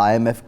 IMF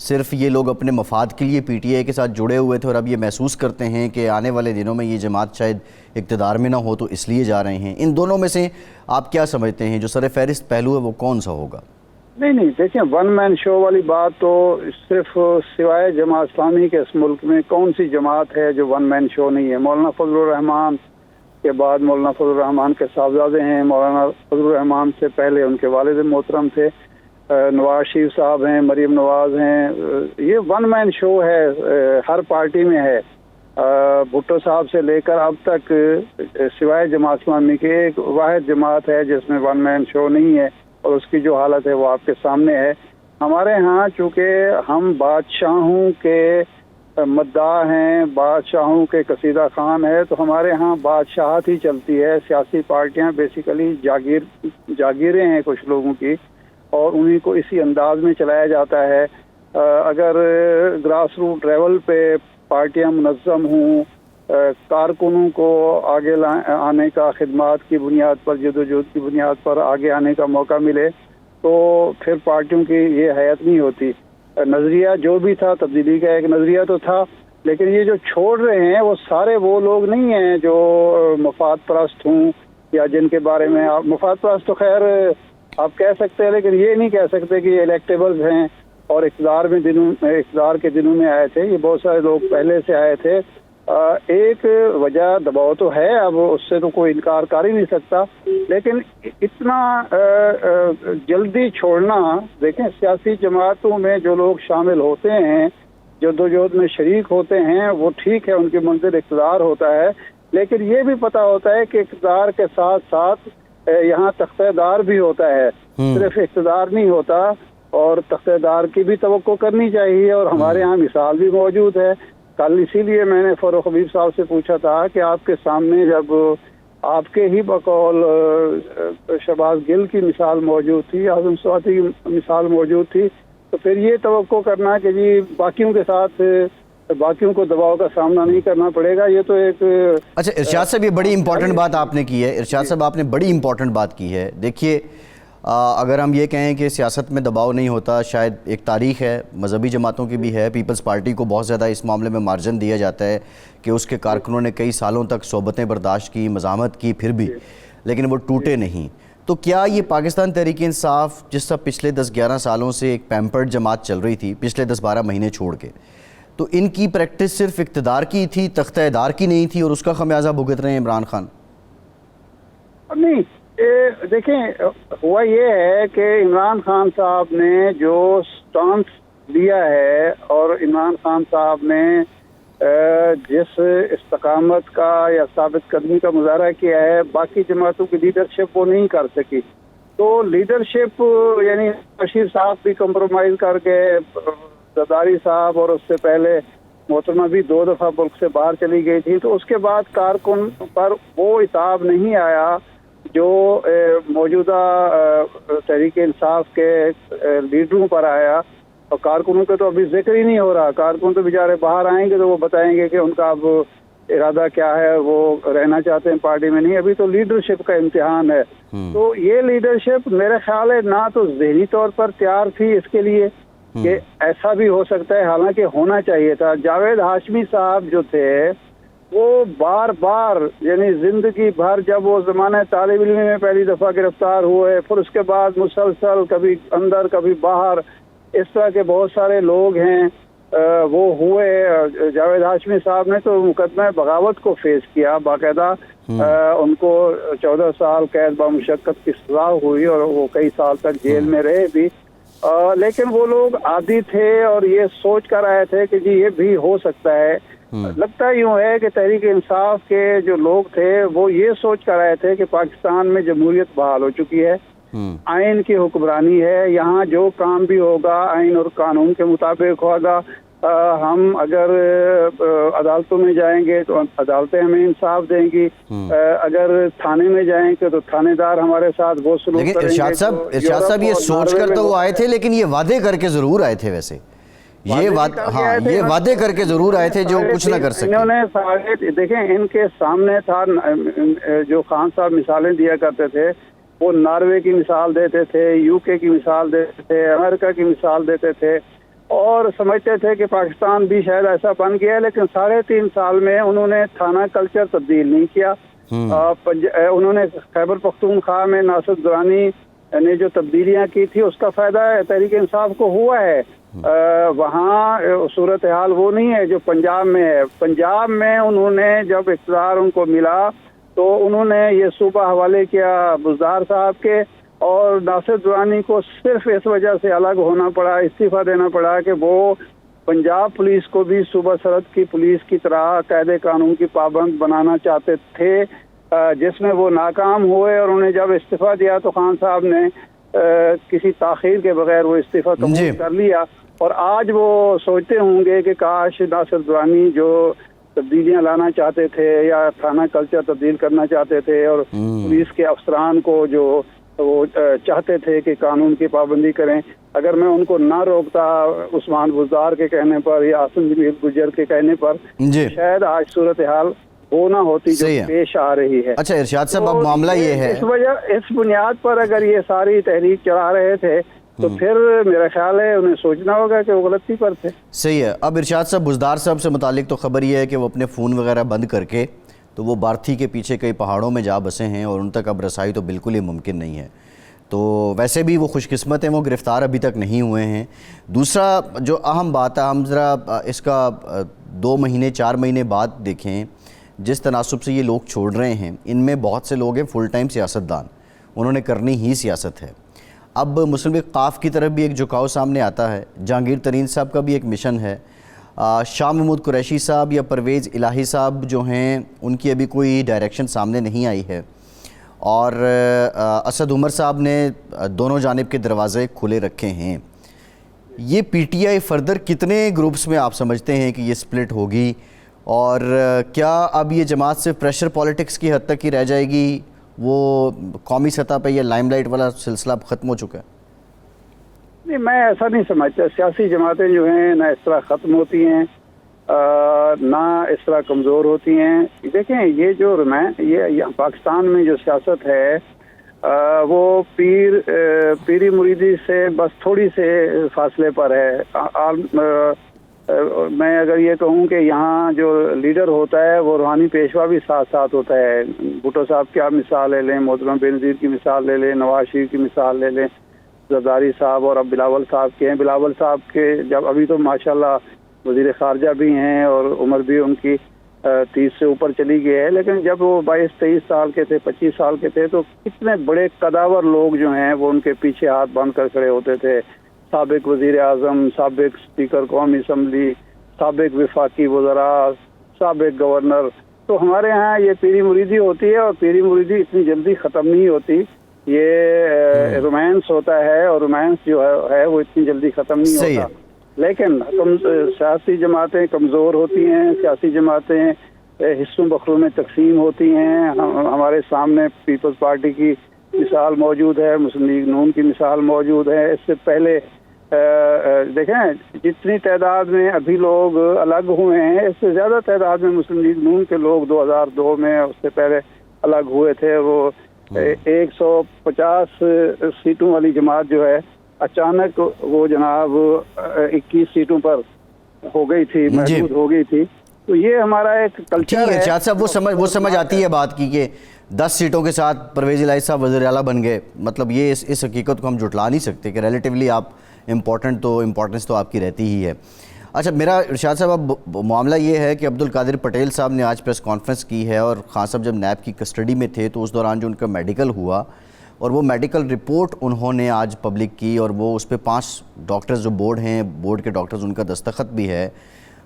صرف یہ لوگ اپنے مفاد کے لیے پی ٹی آئی کے ساتھ جڑے ہوئے تھے اور اب یہ محسوس کرتے ہیں کہ آنے والے دنوں میں یہ جماعت شاید اقتدار میں نہ ہو تو اس لیے جا رہے ہیں؟ ان دونوں میں سے آپ کیا سمجھتے ہیں جو سر فہرست پہلو ہے وہ کون سا ہوگا؟ نہیں دیکھیں، ون مین شو والی بات تو صرف سوائے جماعت اسلامی کے اس ملک میں کون سی جماعت ہے جو ون مین شو نہیں ہے؟ مولانا فضل الرحمان کے بعد مولانا فضل الرحمان کے صاحبزادے ہیں، مولانا فضل الرحمان سے پہلے ان کے والد محترم تھے، نواز شریف صاحب ہیں، مریم نواز ہیں، یہ ون مین شو ہے، ہر پارٹی میں ہے۔ بھٹو صاحب سے لے کر اب تک سوائے جماعت اسلامی کے ایک واحد جماعت ہے جس میں ون مین شو نہیں ہے، اور اس کی جو حالت ہے وہ آپ کے سامنے ہے۔ ہمارے ہاں چونکہ ہم بادشاہوں کے مداح ہیں، بادشاہوں کے قصیدہ خان ہے، تو ہمارے ہاں بادشاہت ہی چلتی ہے۔ سیاسی پارٹیاں بیسیکلی جاگیریں ہیں کچھ لوگوں کی، اور انہیں کو اسی انداز میں چلایا جاتا ہے۔ اگر گراس روٹ لیول پہ پارٹیاں منظم ہوں، کارکنوں کو آگے آنے کا، خدمات کی بنیاد پر، جدوجہد کی بنیاد پر آگے آنے کا موقع ملے، تو پھر پارٹیوں کی یہ حیات نہیں ہوتی۔ نظریہ جو بھی تھا، تبدیلی کا ایک نظریہ تو تھا، لیکن یہ جو چھوڑ رہے ہیں وہ سارے وہ لوگ نہیں ہیں جو مفاد پرست ہوں، یا جن کے بارے میں آپ مفاد پرست تو خیر آپ کہہ سکتے ہیں، لیکن یہ نہیں کہہ سکتے کہ یہ الیکٹیبلز ہیں اور اقتدار کے دنوں میں آئے تھے۔ یہ بہت سارے لوگ پہلے سے آئے تھے۔ ایک وجہ دباؤ تو ہے، اب اس سے تو کوئی انکار کر ہی نہیں سکتا، لیکن اتنا جلدی چھوڑنا، دیکھیں سیاسی جماعتوں میں جو لوگ شامل ہوتے ہیں، جدوجہد میں شریک ہوتے ہیں، وہ ٹھیک ہے، ان کی منزل اقتدار ہوتا ہے، لیکن یہ بھی پتہ ہوتا ہے کہ اقتدار کے ساتھ ساتھ یہاں تختہ دار بھی ہوتا ہے، صرف اقتدار نہیں ہوتا، اور تختہ دار کی بھی توقع کرنی چاہیے، اور ہمارے ہاں مثال بھی موجود ہے۔ کل اسی لیے میں نے فاروق حبیب صاحب سے پوچھا تھا کہ آپ کے سامنے جب آپ کے ہی بقول شہباز گل کی مثال موجود تھی، اعظم سواتی کی مثال موجود تھی، تو پھر یہ توقع کرنا کہ جی باقیوں کے ساتھ باقیوں کو دباؤ کا سامنا نہیں کرنا پڑے گا، یہ تو ایک اچھا ارشاد صاحب یہ بڑی امپورٹنٹ بات آپ نے کی ہے، ارشاد صاحب آپ نے بڑی امپورٹنٹ بات کی ہے۔ دیکھیے اگر ہم یہ کہیں کہ سیاست میں دباؤ نہیں ہوتا، شاید ایک تاریخ ہے، مذہبی جماعتوں کی بھی ہے، پیپلز پارٹی کو بہت زیادہ اس معاملے میں مارجن دیا جاتا ہے کہ اس کے کارکنوں نے کئی سالوں تک صحبتیں برداشت کی، مزاحمت کی، پھر بھی لیکن وہ ٹوٹے نہیں۔ تو کیا یہ پاکستان تحریک انصاف جس طرح پچھلے 10-11 سالوں سے ایک پیمپرڈ جماعت چل رہی تھی، پچھلے 10-12 مہینے چھوڑ کے، تو ان کی پریکٹس صرف اقتدار کی تھی، تختہ دار کی نہیں تھی، اور اس کا خمیازہ بھگت رہے ہیں عمران خان؟ نہیں، دیکھیں ہوا یہ ہے کہ عمران خان صاحب نے جو سٹانس لیا ہے، اور عمران خان صاحب نے جس استقامت کا یا ثابت قدمی کا مظاہرہ کیا ہے، باقی جماعتوں کی لیڈرشپ وہ نہیں کر سکی۔ تو لیڈرشپ یعنی بشیر صاحب بھی کمپرومائز کر کے، زرداری صاحب اور اس سے پہلے محترمہ بھی 2 دفعہ ملک سے باہر چلی گئی تھی، تو اس کے بعد کارکن پر وہ عتاب نہیں آیا جو موجودہ تحریک انصاف کے لیڈروں پر آیا، اور کارکنوں کا تو ابھی ذکر ہی نہیں ہو رہا۔ کارکن تو بیچارے باہر آئیں گے تو وہ بتائیں گے کہ ان کا اب ارادہ کیا ہے، وہ رہنا چاہتے ہیں پارٹی میں، نہیں، ابھی تو لیڈرشپ کا امتحان ہے۔ تو یہ لیڈرشپ میرے خیال ہے نہ تو ذہنی طور پر تیار تھی اس کے لیے کہ ایسا بھی ہو سکتا ہے، حالانکہ ہونا چاہیے تھا۔ جاوید ہاشمی صاحب جو تھے وہ بار بار یعنی زندگی بھر، جب وہ زمانہ طالب علم میں پہلی دفعہ گرفتار ہوئے، پھر اس کے بعد مسلسل کبھی اندر کبھی باہر، اس طرح کے بہت سارے لوگ ہیں وہ ہوئے۔ جاوید ہاشمی صاحب نے تو مقدمہ بغاوت کو فیس کیا باقاعدہ، ان کو 14 سال قید بامشقت کی سزا ہوئی، اور وہ کئی سال تک جیل میں رہے بھی، لیکن وہ لوگ عادی تھے اور یہ سوچ کر آئے تھے کہ جی یہ بھی ہو سکتا ہے۔ لگتا یوں ہے کہ تحریک انصاف کے جو لوگ تھے وہ یہ سوچ کر آئے تھے کہ پاکستان میں جمہوریت بحال ہو چکی ہے، آئین کی حکمرانی ہے، یہاں جو کام بھی ہوگا آئین اور قانون کے مطابق ہوگا۔ ہم اگر عدالتوں میں جائیں گے تو عدالتیں ہمیں انصاف دیں گی، اگر تھانے میں جائیں گے تو تھانے دار ہمارے ساتھ وہ سلوک کریں گے۔ لیکن ارشاد صاحب یہ سوچ کر تو وہ آئے تھے، لیکن یہ وعدے کر کے ضرور آئے تھے، ویسے یہ وعدے کر کے ضرور آئے تھے جو کچھ نہ کر سکے۔ انہوں نے دیکھیں ان کے سامنے تھا، جو خان صاحب مثالیں دیا کرتے تھے، وہ ناروے کی مثال دیتے تھے، UK کی مثال دیتے تھے، امریکہ کی مثال دیتے تھے، اور سمجھتے تھے کہ پاکستان بھی شاید ایسا بن گیا ہے، لیکن 3.5 سال میں انہوں نے تھانہ کلچر تبدیل نہیں کیا۔ انہوں نے خیبر پختونخوا میں ناصر درانی نے جو تبدیلیاں کی تھی اس کا فائدہ تحریک انصاف کو ہوا ہے۔ وہاں صورتحال وہ نہیں ہے جو پنجاب میں ہے۔ پنجاب میں انہوں نے جب اقتدار ان کو ملا تو انہوں نے یہ صوبہ حوالے کیا بزدار صاحب کے، اور ناصر درانی کو صرف اس وجہ سے الگ ہونا پڑا، استعفیٰ دینا پڑا کہ وہ پنجاب پولیس کو بھی صوبہ سرحد کی پولیس کی طرح قاعدے قانون کی پابند بنانا چاہتے تھے، جس میں وہ ناکام ہوئے، اور انہوں نے جب استعفیٰ دیا تو خان صاحب نے کسی تاخیر کے بغیر وہ استعفیٰ قبول کر لیا، اور آج وہ سوچتے ہوں گے کہ کاش ناصر درانی جو تبدیلیاں لانا چاہتے تھے یا تھانہ کلچر تبدیل کرنا چاہتے تھے، اور پولیس کے افسران کو جو وہ چاہتے تھے کہ قانون کی پابندی کریں، اگر میں ان کو نہ روکتا عثمان بزدار کے کہنے پر یا آصم جمیل گجر کے کہنے پر، شاید آج صورتحال وہ نہ ہوتی جو پیش آ رہی ہے۔ اچھا ارشاد صاحب، اب معاملہ یہ ہے، اس بنیاد پر اگر یہ ساری تحریک چلا رہے تھے تو پھر میرا خیال ہے انہیں سوچنا ہوگا کہ وہ غلطی پر تھے۔ صحیح ہے۔ اب ارشاد صاحب، بزدار صاحب سے متعلق تو خبر یہ ہے کہ وہ اپنے فون وغیرہ بند کر کے تو وہ بارتھی کے پیچھے کئی پہاڑوں میں جا بسے ہیں، اور ان تک اب رسائی تو بالکل ہی ممکن نہیں ہے۔ تو ویسے بھی وہ خوش قسمت ہیں، وہ گرفتار ابھی تک نہیں ہوئے ہیں۔ دوسرا جو اہم بات ہے، ہم ذرا اس کا 2 مہینے 4 مہینے بعد دیکھیں، جس تناسب سے یہ لوگ چھوڑ رہے ہیں، ان میں بہت سے لوگ ہیں فل ٹائم سیاستدان، انہوں نے کرنی ہی سیاست ہے۔ اب مسلم لیگ قاف کی طرف بھی ایک جھکاؤ سامنے آتا ہے، جہانگیر ترین صاحب کا بھی ایک مشن ہے، شاہ محمود قریشی صاحب یا پرویز الہی صاحب جو ہیں ان کی ابھی کوئی ڈائریکشن سامنے نہیں آئی ہے، اور اسد عمر صاحب نے دونوں جانب کے دروازے کھلے رکھے ہیں۔ یہ پی ٹی آئی فردر کتنے گروپس میں آپ سمجھتے ہیں کہ یہ سپلٹ ہوگی، اور کیا اب یہ جماعت سے پریشر پالیٹکس کی حد تک ہی رہ جائے گی، وہ قومی سطح پہ یہ لائم لائٹ والا سلسلہ اب ختم ہو چکا ہے؟ نہیں، میں ایسا نہیں سمجھتا۔ سیاسی جماعتیں جو ہیں نہ اس طرح ختم ہوتی ہیں نہ اس طرح کمزور ہوتی ہیں۔ دیکھیں، یہ جو یہ پاکستان میں جو سیاست ہے وہ پیری مریدی سے بس تھوڑی سے فاصلے پر ہے۔ میں اگر یہ کہوں کہ یہاں جو لیڈر ہوتا ہے وہ روحانی پیشوا بھی ساتھ ساتھ ہوتا ہے۔ بھٹو صاحب کی آپ مثال لے لیں، محترم بے نظیر کی مثال لے لیں، نواز شریف کی مثال لے لیں، زرداری صاحب، اور اب بلاول صاحب کے ہیں۔ بلاول صاحب کے جب ابھی تو ماشاءاللہ وزیر خارجہ بھی ہیں اور عمر بھی ان کی 30 سے اوپر چلی گئی ہے، لیکن جب وہ 22-23 سال کے تھے، 25 سال کے تھے، تو کتنے بڑے قداور لوگ جو ہیں وہ ان کے پیچھے ہاتھ باندھ کر کھڑے ہوتے تھے۔ سابق وزیر اعظم، سابق اسپیکر قومی اسمبلی، سابق وفاقی وزراء، سابق گورنر۔ تو ہمارے ہاں یہ پیری مریدی ہوتی ہے، اور پیری مریدی اتنی جلدی ختم نہیں ہوتی، یہ رومانس ہوتا ہے، اور رومانس جو ہے وہ اتنی جلدی ختم نہیں ہوتا۔ لیکن سیاسی جماعتیں کمزور ہوتی ہیں، سیاسی جماعتیں حصوں بخروں میں تقسیم ہوتی ہیں۔ ہمارے سامنے پیپلز پارٹی کی مثال موجود ہے، مسلم لیگ نون کی مثال موجود ہے۔ اس سے پہلے دیکھیں جتنی تعداد میں ابھی لوگ الگ ہوئے ہیں، اس سے زیادہ تعداد میں مسلم لیگ نون کے لوگ 2002 میں، اس سے پہلے الگ ہوئے تھے۔ وہ 150 سیٹوں والی جماعت جو ہے اچانک وہ جناب 21 سیٹوں پر ہو گئی تھی، محدود ہو گئی تھی۔ تو یہ ہمارا ایک کلچر ہے۔ ارشاد صاحب، وہ سمجھ آتی ہے بات کی کہ 10 سیٹوں کے ساتھ پرویز الہی صاحب وزیر اعلیٰ بن گئے، مطلب یہ اس حقیقت کو ہم جھٹلا نہیں سکتے کہ ریلیٹیولی آپ امپورٹنس تو آپ کی رہتی ہی ہے۔ اچھا، میرا ارشاد صاحب اب معاملہ یہ ہے کہ عبدالقادر پٹیل صاحب نے آج پریس کانفرنس کی ہے، اور خان صاحب جب نیب کی کسٹڈی میں تھے تو اس دوران جو ان کا میڈیکل ہوا، اور وہ میڈیکل رپورٹ انہوں نے آج پبلک کی، اور وہ اس پہ 5 ڈاکٹرز جو بورڈ ہیں، بورڈ کے ڈاکٹرز، ان کا دستخط بھی ہے۔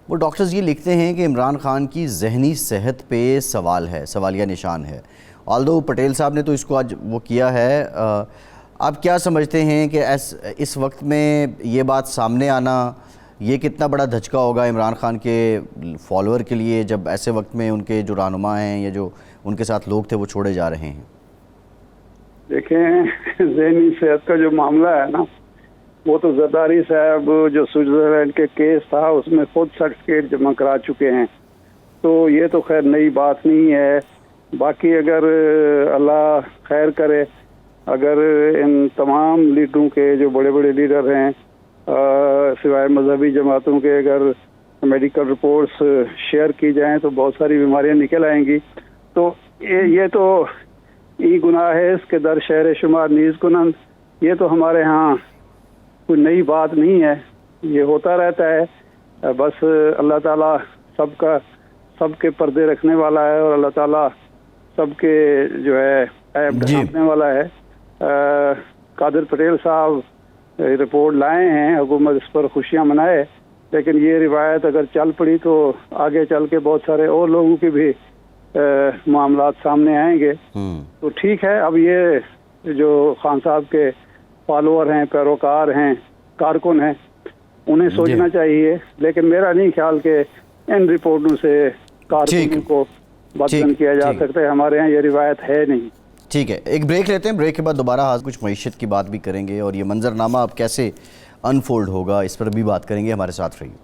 وہ ڈاکٹرز یہ لکھتے ہیں کہ عمران خان کی ذہنی صحت پہ سوال ہے، سوالیہ نشان ہے۔ آلدو پٹیل صاحب نے تو اس کو آج وہ کیا ہے۔ آپ کیا سمجھتے ہیں کہ اس وقت میں یہ بات سامنے آنا یہ کتنا بڑا دھچکا ہوگا عمران خان کے فالوور کے لیے، جب ایسے وقت میں ان کے جو رہنما ہیں یا جو ان کے ساتھ لوگ تھے وہ چھوڑے جا رہے ہیں؟ دیکھیں، ذہنی صحت کا جو معاملہ ہے نا، وہ تو زرداری صاحب جو سوئٹزرلینڈ کے کیس تھا اس میں خود سرٹیفکیٹ جمع کرا چکے ہیں، تو یہ تو خیر نئی بات نہیں ہے۔ باقی اگر اللہ خیر کرے، اگر ان تمام لیڈروں کے جو بڑے بڑے لیڈر ہیں سوائے مذہبی جماعتوں کے اگر میڈیکل رپورٹس شیئر کی جائیں تو بہت ساری بیماریاں نکل آئیں گی. تو یہ تو ای گناہ ہے اس کے در شہر شمار نیز کنند. یہ تو ہمارے ہاں کوئی نئی بات نہیں ہے, یہ ہوتا رہتا ہے. بس اللہ تعالیٰ سب کے پردے رکھنے والا ہے, اور اللہ تعالیٰ سب کے جو ہے عیب ڈھانپنے والا ہے. قادر پٹیل صاحب رپورٹ لائے ہیں, حکومت اس پر خوشیاں منائے, لیکن یہ روایت اگر چل پڑی تو آگے چل کے بہت سارے اور لوگوں کی بھی معاملات سامنے آئیں گے. تو ٹھیک ہے, اب یہ جو خان صاحب کے فالوور ہیں, پیروکار ہیں, کارکن ہیں, انہیں سوچنا چاہیے. لیکن میرا نہیں خیال کہ ان رپورٹوں سے کارکنوں کو بدتن کیا جا سکتا ہے. ہمارے ہاں یہ روایت ہے نہیں. ٹھیک ہے, ایک بریک لیتے ہیں, بریک کے بعد دوبارہ کچھ معیشت کی بات بھی کریں گے, اور یہ منظرنامہ اب کیسے انفولڈ ہوگا اس پر بھی بات کریں گے. ہمارے ساتھ رہیے.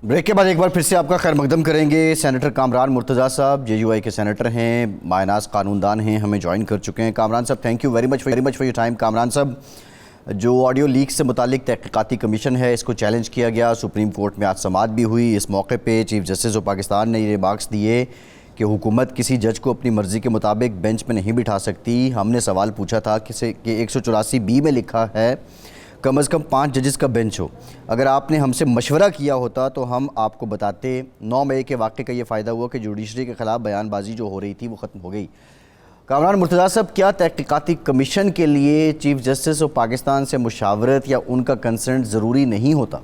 بریک کے بعد ایک بار پھر سے آپ کا خیر مقدم کریں گے. سینیٹر کامران مرتضیٰ صاحب JUI کے سینیٹر ہیں, مایناز قانون دان ہیں, ہمیں جوائن کر چکے ہیں. کامران صاحب, thank you very much for your time. Kamran صاحب, جو آڈیو لیک سے متعلق تحقیقاتی کمیشن ہے, اس کو چیلنج کیا گیا. سپریم کورٹ میں آج سماعت بھی ہوئی. اس موقع پہ چیف جسٹس آف پاکستان نے یہ ریمارکس دیے کہ حکومت کسی جج کو اپنی مرضی کے مطابق بینچ میں نہیں بٹھا سکتی. ہم نے سوال پوچھا تھا کہ 184B میں لکھا ہے کم از کم 5 ججز کا بینچ ہو. اگر آپ نے ہم سے مشورہ کیا ہوتا تو ہم آپ کو بتاتے. 9 مئی کے واقعے کا یہ فائدہ ہوا کہ جوڈیشری کے خلاف بیان بازی جو ہو رہی تھی وہ ختم ہو گئی. کامران مرتضیٰ صاحب, کیا تحقیقاتی کمیشن کے لیے چیف جسٹس آف پاکستان سے مشاورت یا ان کا کنسنٹ ضروری نہیں ہوتا؟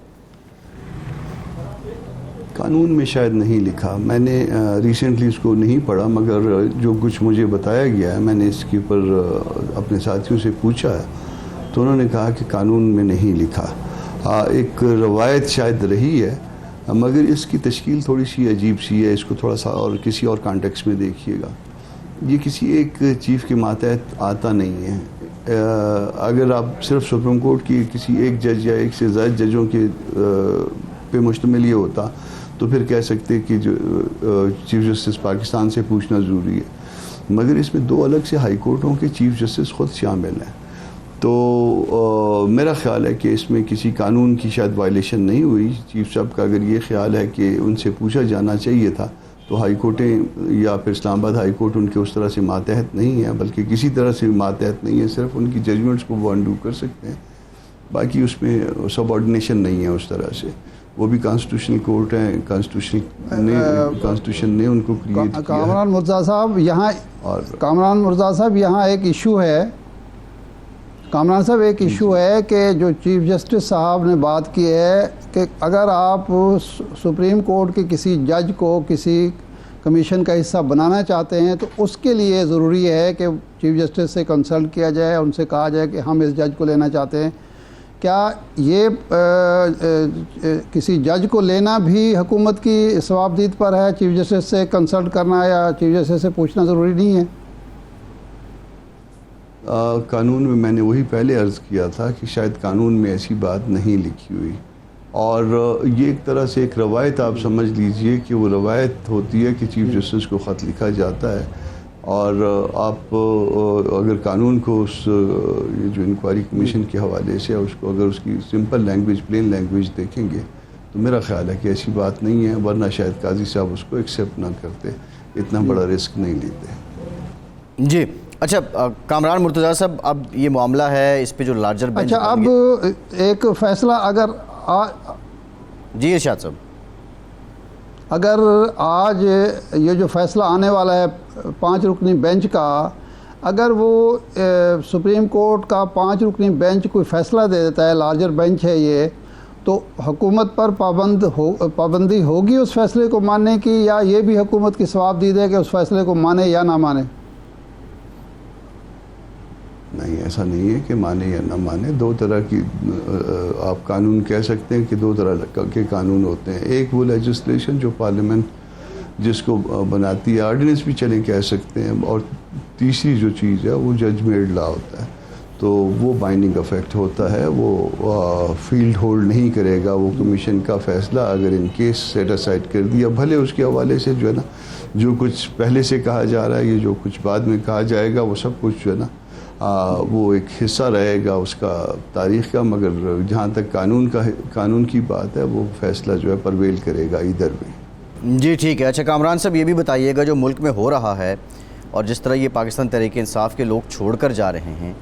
قانون میں شاید نہیں لکھا, میں نے ریسنٹلی اس کو نہیں پڑھا, مگر جو کچھ مجھے بتایا گیا ہے, میں نے اس کے اوپر اپنے ساتھیوں سے پوچھا ہے, تو انہوں نے کہا کہ قانون میں نہیں لکھا. ایک روایت شاید رہی ہے, مگر اس کی تشکیل تھوڑی سی عجیب سی ہے. اس کو تھوڑا سا اور کسی اور کانٹیکس میں دیکھیے گا. یہ کسی ایک چیف کے ماتحت آتا نہیں ہے. اگر آپ صرف سپریم کورٹ کی کسی ایک جج یا ایک سے زائد ججوں کے پہ مشتمل یہ ہوتا تو پھر کہہ سکتے کہ جو چیف جسٹس پاکستان سے پوچھنا ضروری ہے. مگر اس میں 2 الگ سے ہائی کورٹوں کے چیف جسٹس خود شامل ہیں. تو میرا خیال ہے کہ اس میں کسی قانون کی شاید وائلیشن نہیں ہوئی. چیف صاحب کا اگر یہ خیال ہے کہ ان سے پوچھا جانا چاہیے تھا تو ہائی کورٹیں یا پھر اسلام آباد ہائی کورٹ ان کے اس طرح سے ماتحت نہیں ہیں, بلکہ کسی طرح سے ماتحت نہیں ہے. صرف ان کی ججمنٹس کو وہ انڈو کر سکتے ہیں, باقی اس میں سب آرڈینیشن نہیں ہے اس طرح سے. وہ بھی کانسٹیٹیوشنل کورٹ ہیں, کانسٹیٹیوشن نے ان کو کریٹ کیا. کامران مرتضیٰ صاحب یہاں ایک ایشو ہے. کامران صاحب, ایک ایشو ہے کہ جو چیف جسٹس صاحب نے بات کی ہے کہ اگر آپ سپریم کورٹ کے کسی جج کو کسی کمیشن کا حصہ بنانا چاہتے ہیں تو اس کے لیے ضروری ہے کہ چیف جسٹس سے کنسلٹ کیا جائے, ان سے کہا جائے کہ ہم اس جج کو لینا چاہتے ہیں. کیا یہ کسی جج کو لینا بھی حکومت کی ثوابدید پر ہے؟ چیف جسٹس سے کنسلٹ کرنا یا چیف جسٹس سے پوچھنا ضروری نہیں ہے؟ قانون میں نے وہی پہلے عرض کیا تھا کہ شاید قانون میں ایسی بات نہیں لکھی ہوئی, اور یہ ایک طرح سے ایک روایت آپ سمجھ لیجئے کہ وہ روایت ہوتی ہے کہ چیف جسٹس کو خط لکھا جاتا ہے. اور آپ اگر قانون کو اس جو انکوائری کمیشن کے حوالے سے اس کو اگر اس کی سمپل لینگویج, پلین لینگویج دیکھیں گے تو میرا خیال ہے کہ ایسی بات نہیں ہے, ورنہ شاید قاضی صاحب اس کو ایکسیپٹ نہ کرتے, اتنا بڑا رسک نہیں لیتے. جی اچھا کامران مرتضیٰ صاحب, اب یہ معاملہ ہے اس پہ جو لارجر بینچ. اچھا اب ایک فیصلہ اگر جی ارشاد صاحب, اگر آج یہ جو فیصلہ آنے والا ہے 5 رکنی بینچ کا, اگر وہ سپریم کورٹ کا 5 رکنی بینچ کوئی فیصلہ دے دیتا ہے, لارجر بینچ ہے یہ, تو حکومت پر پابندی ہوگی اس فیصلے کو ماننے کی, یا یہ بھی حکومت کی ثوابدید ہے کہ اس فیصلے کو مانے یا نہ مانے؟ نہیں, ایسا نہیں ہے کہ مانے یا نہ مانے. 2 طرح کی آپ قانون کہہ سکتے ہیں کہ 2 طرح کے قانون ہوتے ہیں. ایک وہ لیجسلیشن جو پارلیمنٹ جس کو بناتی ہے, آرڈیننس بھی چلیں کہہ سکتے ہیں, اور تیسری جو چیز ہے وہ جج میڈ لا ہوتا ہے. تو وہ بائنڈنگ افیکٹ ہوتا ہے، وہ فیلڈ ہولڈ نہیں کرے گا. وہ کمیشن کا فیصلہ اگر ان کیس سیٹ اسائڈ کر دیا، بھلے اس کے حوالے سے جو ہے نا جو کچھ پہلے سے کہا جا رہا ہے یا جو کچھ بعد میں کہا جائے گا وہ سب کچھ جو ہے نا وہ ایک حصہ رہے گا اس کا تاریخ کا، مگر جہاں تک قانون کی بات ہے وہ فیصلہ جو ہے پرویل کرے گا ادھر بھی. جی ٹھیک ہے. اچھا کامران صاحب یہ بھی بتائیے گا جو ملک میں ہو رہا ہے اور جس طرح یہ پاکستان تحریک انصاف کے لوگ چھوڑ کر جا رہے ہیں،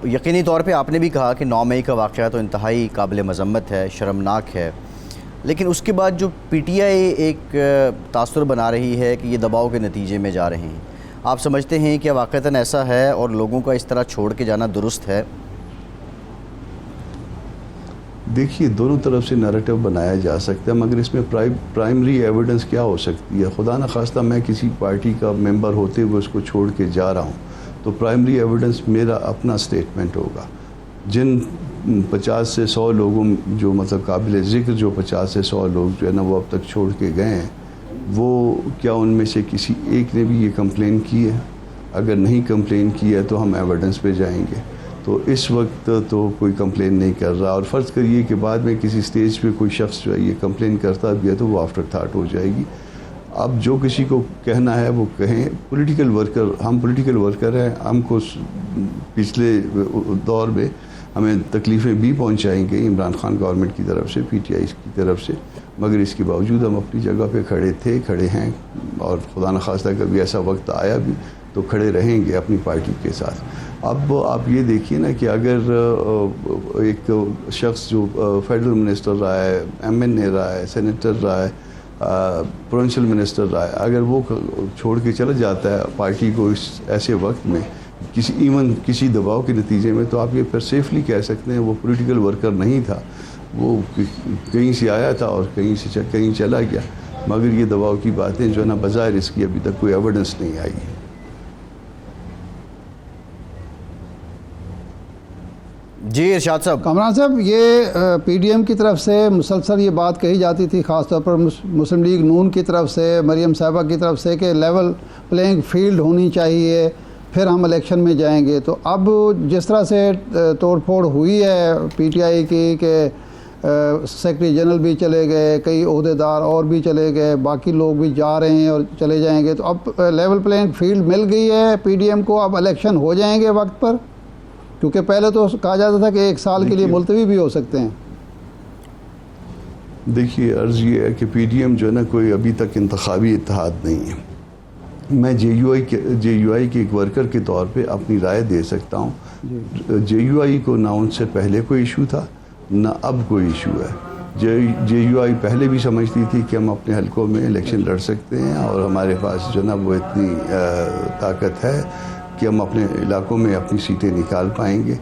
یقینی طور پہ آپ نے بھی کہا کہ 9 مئی کا واقعہ تو انتہائی قابل مذمت ہے، شرمناک ہے، لیکن اس کے بعد جو پی ٹی آئی ایک تاثر بنا رہی ہے کہ یہ دباؤ کے نتیجے میں جا رہے ہیں، آپ سمجھتے ہیں کہ واقعتاً ایسا ہے اور لوگوں کا اس طرح چھوڑ کے جانا درست ہے؟ دیکھیے دونوں طرف سے نیریٹو بنایا جا سکتا ہے، مگر اس میں پرائمری ایویڈنس کیا ہو سکتی ہے؟ خدا نخواستہ میں کسی پارٹی کا ممبر ہوتے ہوئے اس کو چھوڑ کے جا رہا ہوں تو پرائمری ایویڈنس میرا اپنا سٹیٹمنٹ ہوگا. جن 50 سے 100 لوگوں جو مطلب قابل ذکر جو 50 سے 100 لوگ جو ہے نا وہ اب تک چھوڑ کے گئے ہیں، وہ کیا ان میں سے کسی ایک نے بھی یہ کمپلین کی ہے؟ اگر نہیں کمپلین کی ہے تو ہم ایویڈنس پہ جائیں گے. تو اس وقت تو کوئی کمپلین نہیں کر رہا، اور فرض کریے کہ بعد میں کسی سٹیج پہ کوئی شخص جو ہے یہ کمپلین کرتا بھی ہے تو وہ آفٹر تھاٹ ہو جائے گی. اب جو کسی کو کہنا ہے وہ کہیں. پولیٹیکل ورکر، ہم پولیٹیکل ورکر ہیں، ہم کو پچھلے دور میں ہمیں تکلیفیں بھی پہنچائیں گے عمران خان گورنمنٹ کی طرف سے، پی ٹی آئی کی طرف سے، مگر اس کے باوجود ہم اپنی جگہ پہ کھڑے ہیں، اور خدا نخواستہ کبھی ایسا وقت آیا بھی تو کھڑے رہیں گے اپنی پارٹی کے ساتھ. اب آپ یہ دیکھیے نا کہ اگر ایک شخص جو فیڈرل منسٹر رہا ہے، ایم این اے رہا ہے، سینیٹر رہا ہے، پروونشل منسٹر رہا ہے، اگر وہ چھوڑ کے چلا جاتا ہے پارٹی کو اس ایسے وقت میں کسی دباؤ کے نتیجے میں، تو آپ یہ پھر سیفلی کہہ سکتے ہیں وہ پولیٹیکل ورکر نہیں تھا، وہ کہیں سے آیا تھا اور کہیں چلا گیا. مگر یہ دباؤ کی باتیں جو ہے نا بظاہر اس کی ابھی تک کوئی ایویڈنس نہیں آئی. جی ارشاد صاحب. کامران صاحب، یہ پی ڈی ایم کی طرف سے مسلسل یہ بات کہی جاتی تھی، خاص طور پر مسلم لیگ نون کی طرف سے، مریم صاحبہ کی طرف سے، کہ لیول پلینگ فیلڈ ہونی چاہیے پھر ہم الیکشن میں جائیں گے. تو اب جس طرح سے توڑ پھوڑ ہوئی ہے پی ٹی آئی کی کہ سیکرٹری جنرل بھی چلے گئے، کئی عہدیدار اور بھی چلے گئے، باقی لوگ بھی جا رہے ہیں اور چلے جائیں گے، تو اب لیول پلینگ فیلڈ مل گئی ہے پی ڈی ایم کو، اب الیکشن ہو جائیں گے وقت پر؟ کیونکہ پہلے تو کہا جاتا تھا کہ 1 سال کے لیے ملتوی بھی ہو سکتے ہیں. دیکھیے عرض یہ ہے کہ پی ڈی ایم جو ہے نا کوئی ابھی تک انتخابی اتحاد نہیں ہے. میں جے یو آئی کے ایک ورکر کے طور پہ اپنی رائے دے سکتا ہوں. جے یو آئی کو نہ ان سے پہلے کوئی ایشو تھا نہ اب کوئی ایشو ہے. جے یو آئی پہلے بھی سمجھتی تھی کہ ہم اپنے حلقوں میں الیکشن لڑ سکتے ہیں اور ہمارے پاس جو ہے نا وہ اتنی طاقت ہے کہ ہم اپنے علاقوں میں اپنی سیٹیں نکال پائیں گے.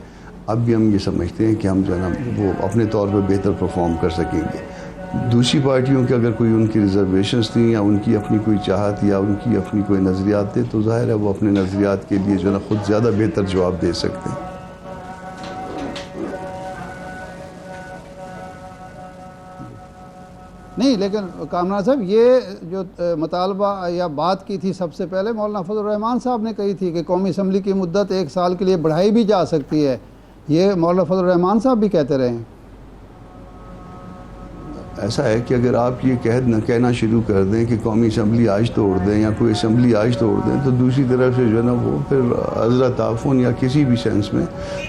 اب بھی ہم یہ سمجھتے ہیں کہ ہم جو ہے نا وہ اپنے طور پہ بہتر پرفارم کر سکیں گے. دوسری پارٹیوں کے اگر کوئی ان کی ریزرویشنز تھیں یا ان کی اپنی کوئی چاہت یا ان کی اپنی کوئی نظریات تھے تو ظاہر ہے وہ اپنے نظریات کے لیے جو ہے نا خود زیادہ بہتر جواب دے سکتے ہیں. نہیں، لیکن کامران صاحب یہ جو مطالبہ یا بات کی تھی سب سے پہلے مولانا فضل الرحمان صاحب نے کہی تھی کہ قومی اسمبلی کی مدت 1 سال کے لیے بڑھائی بھی جا سکتی ہے، یہ مولانا فضل الرحمان صاحب بھی کہتے رہے ہیں. ایسا ہے کہ اگر آپ یہ کہنا شروع کر دیں کہ قومی اسمبلی آج توڑ دیں یا کوئی اسمبلی آج توڑ دیں تو دوسری طرف سے جو ہے نا وہ پھر عذرا تعفن یا کسی بھی سینس میں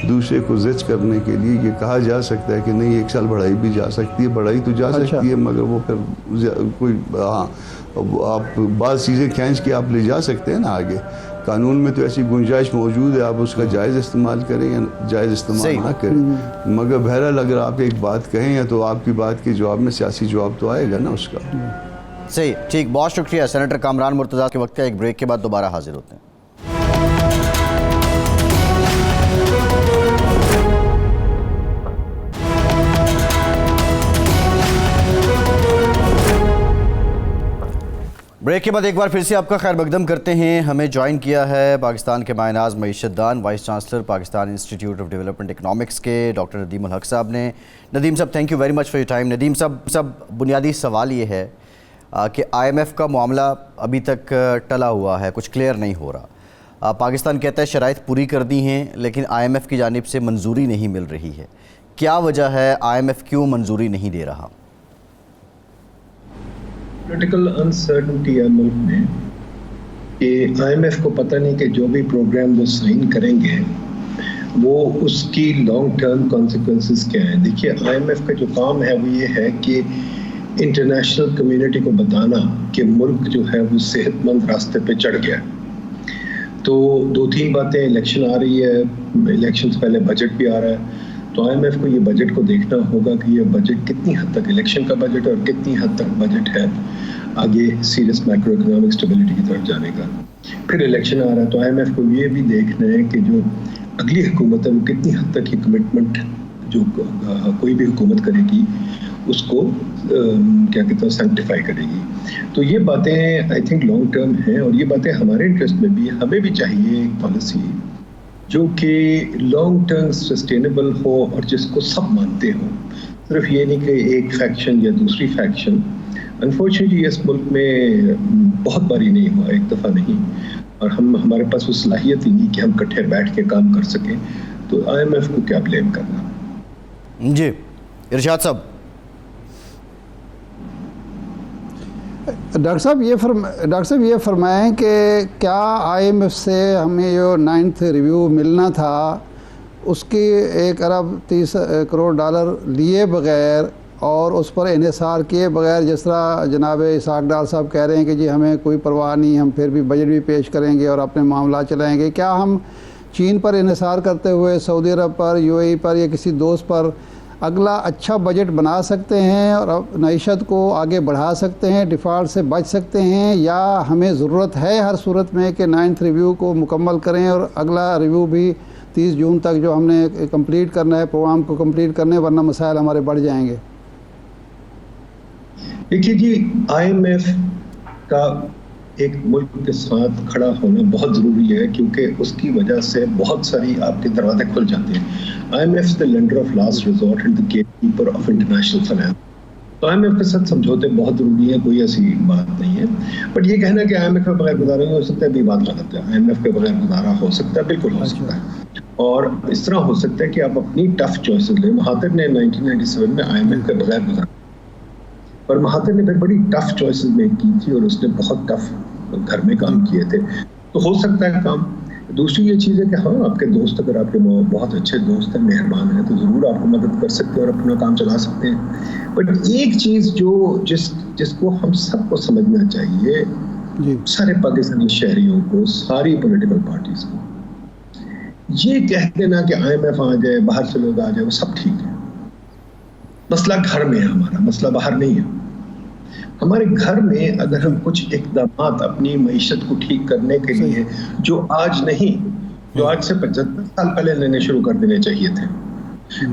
دوسرے کو زج کرنے کے لیے یہ کہا جا سکتا ہے کہ نہیں 1 سال بڑھائی بھی جا سکتی ہے. بڑھائی تو جا سکتی ہے مگر وہ پھر کوئی آپ بعض چیزیں کھینچ کے آپ لے جا سکتے ہیں نا آگے. قانون میں تو ایسی گنجائش موجود ہے، آپ اس کا جائز استعمال کریں یا جائز استعمال نہ کریں. مگر بہرحال اگر آپ ایک بات کہیں یا تو آپ کی بات کے جواب میں سیاسی جواب تو آئے گا نا اس کا. صحیح، ٹھیک، بہت شکریہ سینیٹر کامران مرتضیٰ. کے وقت کا ایک بریک کے بعد دوبارہ حاضر ہوتے ہیں. بریک کے بعد ایک بار پھر سے آپ کا خیر مقدم کرتے ہیں. ہمیں جوائن کیا ہے پاکستان کے ماہ ناز معیشت دان، vice chancellor Pakistan institute of development economics کے ڈاکٹر ندیم الحق صاحب نے. ندیم صاحب thank you very much for your time. Nadeem صاحب بنیادی سوال یہ ہے کہ آئی ایم ایف کا معاملہ ابھی تک ٹلا ہوا ہے، کچھ کلیئر نہیں ہو رہا. پاکستان کہتا ہے شرائط پوری کر دی ہیں لیکن آئی ایم ایف کی جانب سے منظوری نہیں مل رہی ہے. کیا وجہ ہے, آئی ایم ایف کیوں منظوری نہیں دے رہا؟ پولیٹیکل انسرٹنٹی ہے ملک میں کہ آئی ایم ایف کو پتہ نہیں کہ جو بھی پروگرام وہ سائن کریں گے وہ اس کی لانگ ٹرم کانسیکوینسز کیا ہیں. دیکھیے آئی ایم ایف کا جو کام ہے وہ یہ ہے کہ انٹرنیشنل کمیونٹی کو بتانا کہ ملک جو ہے وہ صحت مند راستے پہ چڑھ گیا. تو 2-3 باتیں, الیکشن آ رہی ہے, الیکشن سے پہلے بجٹ بھی آ رہا ہے, تو آئی ایم ایف کو یہ بجٹ کو دیکھنا ہوگا کہ یہ بجٹ کتنی حد تک الیکشن کا بجٹ اور کتنی حد تک بجٹ ہے آگے سیریس مائکرو اکنامک اسٹیبلٹی کی طرف جانے کا. پھر الیکشن آ رہا ہے تو آئی ایم ایف کو یہ بھی دیکھنا ہے کہ جو اگلی حکومت ہے وہ کتنی حد تک یہ کمٹمنٹ جو کوئی بھی حکومت کرے گی اس کو کیا کہتے ہیں سینکٹیفائی کرے گی. تو یہ باتیں آئی تھنک لانگ ٹرم ہیں اور یہ باتیں ہمارے انٹرسٹ میں بھی, ہمیں بھی چاہیے ایک پالیسی جو کہ لانگ ٹرم سسٹینیبل ہو اور جس کو سب مانتے ہوں, صرف یہ نہیں کہ ایک فیکشن یا دوسری فیکشن. انفارچونیٹلی اس ملک میں بہت باری نہیں ہوا, ایک دفعہ نہیں, اور ہمارے پاس وہ صلاحیت ہی نہیں کہ ہم اکٹھے بیٹھ کے کام کر سکیں. تو آئی ایم ایف کو کیا بلیم کرنا. جی ارشاد صاحب. ڈاکٹر صاحب یہ فرمائیں کہ کیا آئی ایم ایف سے ہمیں جو 9th ریویو ملنا تھا اس کی 1 ارب 30 کروڑ ڈالر لیے بغیر اور اس پر انحصار کیے بغیر, جس طرح جناب اسحاق ڈار صاحب کہہ رہے ہیں کہ جی ہمیں کوئی پرواہ نہیں, ہم پھر بھی بجٹ بھی پیش کریں گے اور اپنے معاملات چلائیں گے, کیا ہم چین پر انحصار کرتے ہوئے سعودی عرب پر, یو اے ای پر یا کسی دوست پر اگلا اچھا بجٹ بنا سکتے ہیں اور معیشت کو آگے بڑھا سکتے ہیں, ڈیفالٹ سے بچ سکتے ہیں, یا ہمیں ضرورت ہے ہر صورت میں کہ 9th ریویو کو مکمل کریں اور اگلا ریویو بھی 30 جون تک جو ہم نے کمپلیٹ کرنا ہے پروگرام کو کمپلیٹ کرنے, ورنہ مسائل ہمارے بڑھ جائیں گے؟ دیکھیے جی, آئی ایم ایف کا ایک ملک کے ساتھ کھڑا ہونا بہت ضروری ہے کیونکہ اس کی وجہ سے بہت ساری آپ کے دروازے کھل جاتے ہیں. IMF as the lender of last resort and the gatekeeper of international finance. تو آئی ایم ایف کے ساتھ سمجھوتے بہت ضروری ہے, کوئی ایسی بات نہیں ہے. بٹ یہ کہنا کہ آئی ایم ایف کے بغیر گزارا نہیں ہو سکتا ہے بھی بات غلط ہے. آئی ایم ایف کے بغیر گزارا ہو سکتا ہے, بالکل ہو سکتا ہے, اور اس طرح ہو سکتا ہے کہ آپ اپنی ٹف چوائسز لیں. مہاتر نے 1997 میں آئی ایم ایف کے بغیر گزارا, اور مہاتر نے پھر بڑی ٹف چوائسز میک کی تھی اور اس نے بہت ٹف گھر میں کام کیے تھے, تو ہو سکتا ہے کام. دوسری یہ چیز ہے کہ ہاں آپ کے دوست اگر آپ کے بہت اچھے دوست ہیں, مہربان ہیں, تو ضرور آپ کو مدد کر سکتے ہیں اور اپنا کام چلا سکتے ہیں. بٹ ایک چیز جس کو ہم سب کو سمجھنا چاہیے, سارے پاکستانی شہریوں کو, ساری پولیٹیکل پارٹیز کو, یہ کہہ دینا کہ آئی ایم ایف آ جائے, باہر سے لوگ آ جائے, وہ سب ٹھیک ہے. مسئلہ گھر میں ہے ہمارا, مسئلہ باہر نہیں ہے. ہمارے گھر میں اگر ہم کچھ اقدامات اپنی معیشت کو ٹھیک کرنے کے لیے جو آج نہیں, جو آج سے 75 سال پہلے لینے شروع کر دینے چاہیے تھے,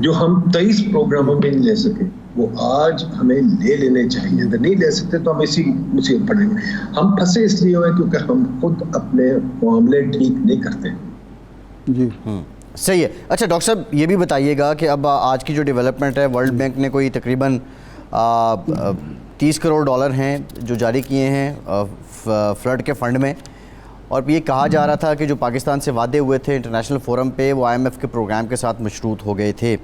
جو ہم 23 پروگراموں میں نہیں لے سکے, وہ آج ہمیں لے لینے چاہیے. اگر نہیں لے سکتے تو ہم اسی مصیبت پڑیں گے. ہم پھنسے اس لیے ہوئے کیونکہ ہم خود اپنے معاملے ٹھیک نہیں کرتے. جی صحیح ہے. اچھا ڈاکٹر صاحب یہ بھی بتائیے گا کہ اب آج کی جو ڈیولپمنٹ ہے, ورلڈ بینک نے کوئی تقریباً 30 کروڑ ڈالر ہیں جو جاری کیے ہیں فلڈ کے فنڈ میں, اور یہ کہا جا رہا تھا کہ جو پاکستان سے وعدے ہوئے تھے انٹرنیشنل فورم پہ وہ آئی ایم ایف کے پروگرام کے ساتھ مشروط ہو گئے تھے.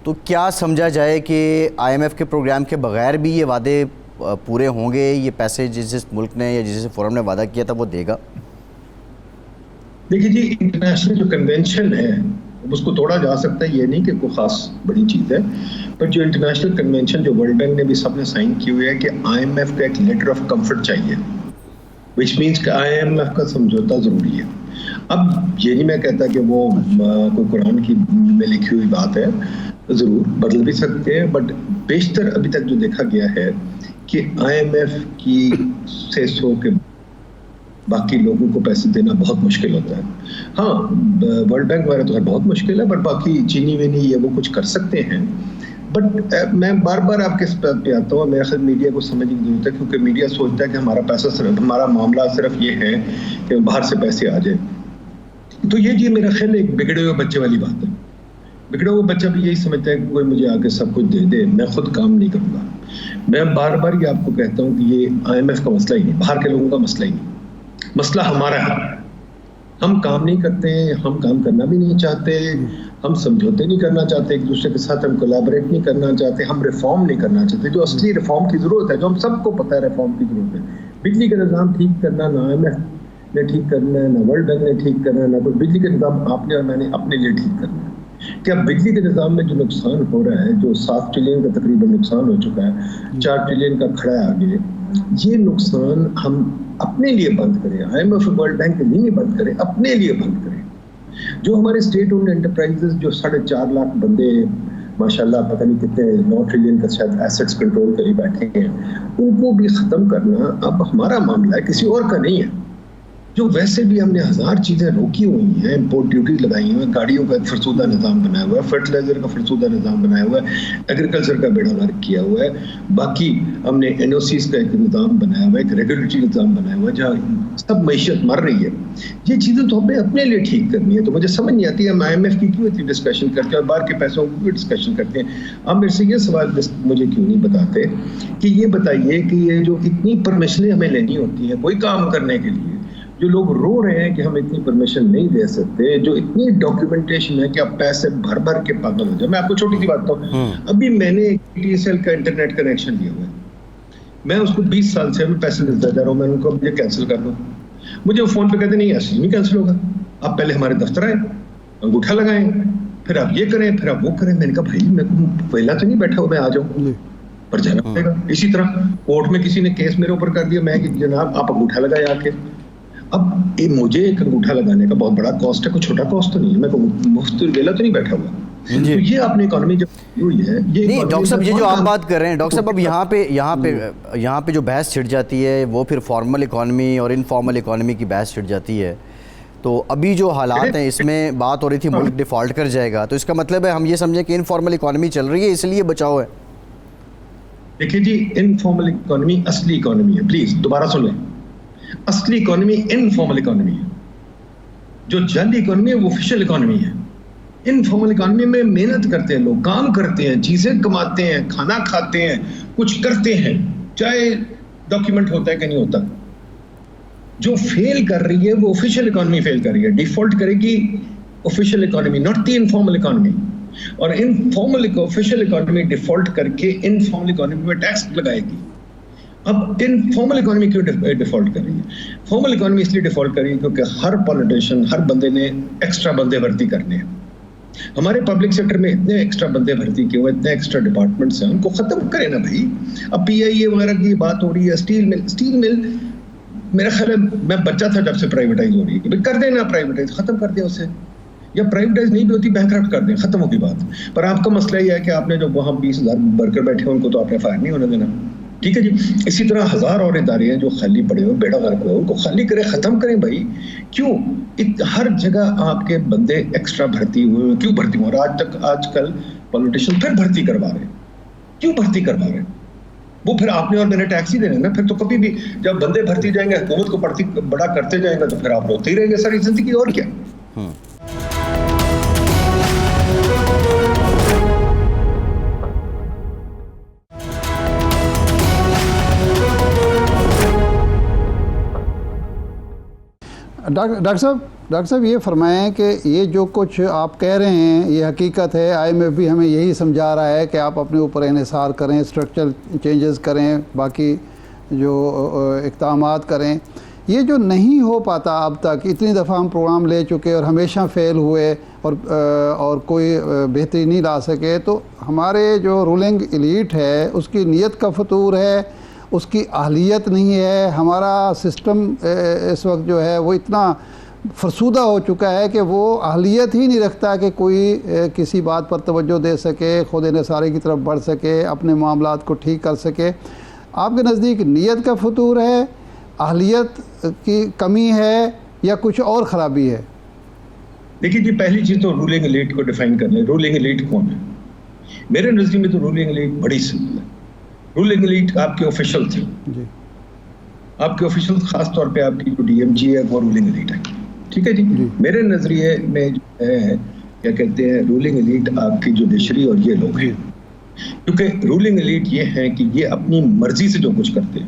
تو کیا سمجھا جائے کہ آئی ایم ایف کے پروگرام کے بغیر بھی یہ وعدے پورے ہوں گے, یہ پیسے جس ملک نے یا جس فورم نے وعدہ کیا تھا وہ دے گا؟ دیکھیے جی, انٹرنیشنل جو کنونشن ہے اس کو توڑا جا سکتا ہے, یہ نہیں کہ کوئی خاص بڑی چیز ہے, پر جو انٹرنیشنل کنونشن جو ورلڈ بینک نے بھی سب نے سائن کی ہوئی ہے کہ آئی ایم ایف کا ایک لیٹر آف کمفرٹ چاہیے, وچ مینس کہ آئی ایم ایف کا سمجھوتا ضروری ہے. اب یہ نہیں میں کہتا کہ وہ کوئی قرآن کی میں لکھی ہوئی بات ہے, ضرور بدل بھی سکتے ہیں, بٹ بیشتر ابھی تک جو دیکھا گیا ہے کہ آئی ایم ایف کی سے سو کے باقی لوگوں کو پیسے دینا بہت مشکل ہوتا ہے. ہاں ورلڈ بینک وغیرہ تو بہت مشکل ہے, بٹ باقی چینی وینی یہ وہ کچھ کر سکتے ہیں. بٹ میں بار بار آپ کے اس بات پہ آتا ہوں, میرا خیال میڈیا کو سمجھنے کی ضرورت ہے, کیونکہ میڈیا سوچتا ہے کہ ہمارا پیسہ صرف, ہمارا معاملہ صرف یہ ہے کہ باہر سے پیسے آ جائیں. تو یہ جی میرا خیال ایک بگڑے ہوئے بچے والی بات ہے. بگڑا ہوا بچہ بھی یہی سمجھتا ہے کہ کوئی مجھے آ کے سب کچھ دے دے, میں خود کام نہیں کروں گا. میں بار بار یہ آپ کو کہتا ہوں کہ یہ آئی ایم ایف کا مسئلہ ہی نہیں, باہر کے لوگوں کا مسئلہ ہی نہیں, مسئلہ ہمارا ہے. ہم کام نہیں کرتے ہیں, ہم کام کرنا بھی نہیں چاہتے, ہم سمجھوتے نہیں کرنا چاہتے ایک دوسرے کے ساتھ, ہم کولیبریٹ نہیں کرنا چاہتے, ہم ریفارم نہیں کرنا چاہتے. جو اصلی ریفارم کی ضرورت ہے, جو ہم سب کو پتہ ہے ریفارم کی ضرورت ہے, بجلی کا نظام ٹھیک کرنا نہ IMF نے ٹھیک کرنا ہے, نہ ورلڈ بینک نے ٹھیک کرنا ہے, نہ کوئی. بجلی کا نظام آپ نے اور میں نے اپنے لیے ٹھیک کرنا ہے. کہ اب بجلی کے نظام میں جو نقصان ہو رہا ہے, جو 7 ٹریلین کا تقریباً نقصان ہو چکا ہے, 4 ٹریلین کا کھڑا ہے آگے, یہ نقصان ہم اپنے لیے بند کریں. IMF ورلڈ بینک کے لیے بند کریں, اپنے لیے بند کریں. جو ہمارے اسٹیٹ اونڈ انٹرپرائزز جو 4.5 لاکھ بندے ماشاءاللہ پتہ نہیں کتنے 9 ٹریلین کا شاید ایسٹس کنٹرول کر ہی بیٹھے ہیں, ان کو بھی ختم کرنا اب ہمارا معاملہ ہے, کسی اور کا نہیں ہے. جو ویسے بھی ہم نے 1000 چیزیں روکی ہوئی ہیں, امپورٹ ڈیوٹیز لگائی ہوئی ہیں, گاڑیوں کا ایک فرسودہ نظام بنایا ہوا ہے, فرٹیلائزر کا فرسودہ نظام بنایا ہوا ہے, ایگریکلچر کا بیڑا غرق کیا ہوا ہے, باقی ہم نے NOCs کا ایک نظام بنایا ہوا ہے, ایک ریگولیٹری نظام بنایا ہوا ہے جہاں سب معیشت مر رہی ہے. یہ چیزیں تو ہمیں اپنے لیے ٹھیک کرنی ہے. تو مجھے سمجھ نہیں آتی ہم IMF کی کیوں اتنی ڈسکشن کرتے ہیں اور باہر کے پیسوں کی کیوں ڈسکشن کرتے ہیں. آپ میرے سے یہ سوال مجھے کیوں نہیں بتاتے کہ یہ بتائیے کہ یہ جو اتنی پرمیشنیں ہمیں لینی ہوتی ہیں کوئی کام کرنے کے لیے, جو لوگ رو رہے ہیں کہ ہم اتنی پرمیشن نہیں دے سکتے, جو اتنی ڈاکیومنٹیشن ہے کہ آپ پیسے بھر بھر کے پاگل ہو جائیں. میں آپ کو چھوٹی سی بات بتاؤں, ابھی میں نے TSL کا انٹرنیٹ کنیکشن لیا ہوا ہے, میں اس کو 20 سال سے میں پیسے دیتا جا رہا ہوں, میں ان کو مجھے کینسل کر دوں. مجھے وہ فون پہ کہتے نہیں ایسے نہیں کینسل ہوگا, آپ پہلے ہمارے دفتر آئیں, انگوٹھا لگائیں, پھر آپ یہ کریں, پھر آپ وہ کریں. میں نے کہا بھائی میں پہلا تو نہیں بیٹھا ہوا, میں آ جاؤں, پر جانا پڑے گا. اسی طرح کورٹ میں کسی نے کیس میرے اوپر کر دیا, میں کہ جناب آپ انگوٹھا لگائے آ کے. اب مجھے ایک انگوٹھا لگانے کا بہت بڑا کاسٹ ہے, کوئی چھوٹا کاسٹ تو نہیں ہے, میں مفت ویلا تو نہیں بیٹھا ہوا. تو یہ اپنی اکانومی جب ہوئی ہے, نہیں ڈاکٹر صاحب یہ جو آپ بات کر رہے ہیں ڈاکٹر صاحب, اب یہاں پہ جو بحث چھڑ جاتی ہے وہ پھر فارمل اکانومی اور انفارمل اکانومی کی بحث چھڑ جاتی ہے. تو ابھی جو حالات ہیں اس میں بات ہو رہی تھی ملک ڈیفالٹ کر جائے گا, تو اس کا مطلب ہے ہم یہ سمجھیں کہ انفارمل اکانومی چل رہی ہے اس لیے بچاؤ ہے. دیکھیں جی, انفارمل اکانومی اصلی اکانومی ہے, پلیز دوبارہ سن لیں, اصلی اکانومی انفارمل اکانومی ہے. جو جعلی اکانومی ہے وہ آفیشیل اکانومی ہے. انفارمل اکانومی میں محنت کرتے ہیں لوگ, کام کرتے ہیں, چیزیں کماتے ہیں, کھانا کھاتے ہیں, کچھ کرتے ہیں, چاہے ڈاکیومنٹ ہوتا ہے کہ نہیں ہوتا. جو فیل کر رہی ہے وہ آفیشیل اکانومی فیل کر رہی ہے, ڈیفالٹ کرے گی official economy, not the informal economy. اور انفارمل آفیشیل اکانومی ڈیفالٹ کر کے انفارمل اکانومی میں ٹیکس لگائے گی. اب فارمل اکانومی کیوں ڈیفالٹ کر رہی ہے؟ فارمل اکانومی اس لیے ڈیفالٹ کر رہی ہے کیونکہ ہر پولیٹیشین, ہر بندے نے ایکسٹرا بندے بھرتی کرنے ہیں. ہمارے پبلک سیکٹر میں اتنے ایکسٹرا بندے بھرتی کیے ہوئے, اتنے ایکسٹرا ڈپارٹمنٹس ہیں, ان کو ختم کریں نا بھائی. اب PIA وغیرہ کی بات ہو رہی ہے, اسٹیل مل میرا خیال ہے میں بچہ تھا جب سے پرائیویٹائز ہو رہی ہے, کر دیں نا پرائیویٹائز, ختم کر دیں اسے, یا پرائیویٹائز نہیں بھی ہوتی بینکرپٹ کر دیں, ختم ہوگی بات. پر آپ کا مسئلہ یہ ہے کہ آپ نے جو وہاں 20,000 ورکر بیٹھے ہیں ان کو تو آپ نے فائر نہیں ہونے دینا. ٹھیک ہے جی, اسی طرح 1000 اور ادارے ہیں جو خالی پڑے ہوئے, بیڑا غرق ہوئے, ان کو خالی کریں, ختم کریں بھائی. کیوں ہر جگہ آپ کے بندے ایکسٹرا بھرتی ہوئے, کیوں بھرتی ہوئے؟ اور آج کل پولیٹیشین پھر بھرتی کروا رہے ہیں. کیوں بھرتی کروا رہے ہیں؟ وہ پھر آپ نے اور میں نے ٹیکس ہی دینا نا. پھر تو کبھی بھی جب بندے بھرتی جائیں گے, حکومت کو بڑا کرتے جائیں گے, تو پھر آپ روتے ہی رہیں گے ساری زندگی, اور کیا. ڈاکٹر صاحب یہ فرمائیں کہ یہ جو کچھ آپ کہہ رہے ہیں یہ حقیقت ہے. IMF بھی ہمیں یہی سمجھا رہا ہے کہ آپ اپنے اوپر انحصار کریں, اسٹرکچر چینجز کریں, باقی جو اقدامات کریں. یہ جو نہیں ہو پاتا اب تک, اتنی دفعہ ہم پروگرام لے چکے اور ہمیشہ فیل ہوئے اور کوئی بہتری نہیں لا سکے, تو ہمارے جو رولنگ ایلیٹ ہے اس کی نیت کا فطور ہے, اس کی اہلیت نہیں ہے. ہمارا سسٹم اس وقت جو ہے وہ اتنا فرسودہ ہو چکا ہے کہ وہ اہلیت ہی نہیں رکھتا کہ کوئی کسی بات پر توجہ دے سکے, خود انحصاری کی طرف بڑھ سکے, اپنے معاملات کو ٹھیک کر سکے. آپ کے نزدیک نیت کا فطور ہے, اہلیت کی کمی ہے, یا کچھ اور خرابی ہے؟ دیکھیے جی, پہلی چیز تو رولنگ ایلیٹ کو ڈیفائن کر لیں. رولنگ ایلیٹ کون ہے؟ میرے نظریے میں تو رولنگ ایلیٹ بڑی سمپل ہے. رولنگ ایلیٹ آپ کے آفیشل تھے, آپ کے آفیشل, خاص طور پہ آپ کی جو DMG ہے وہ رولنگ ایلیٹ ہے. ٹھیک ہے جی. میرے نظریے میں جو ہے کیا کہتے ہیں, رولنگ ایلیٹ آپ کی جوڈیشری اور یہ لوگ ہیں. کیونکہ رولنگ ایلیٹ یہ ہے کہ یہ اپنی مرضی سے جو کچھ کرتے ہیں,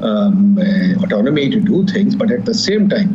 autonomy to do things, but at the same time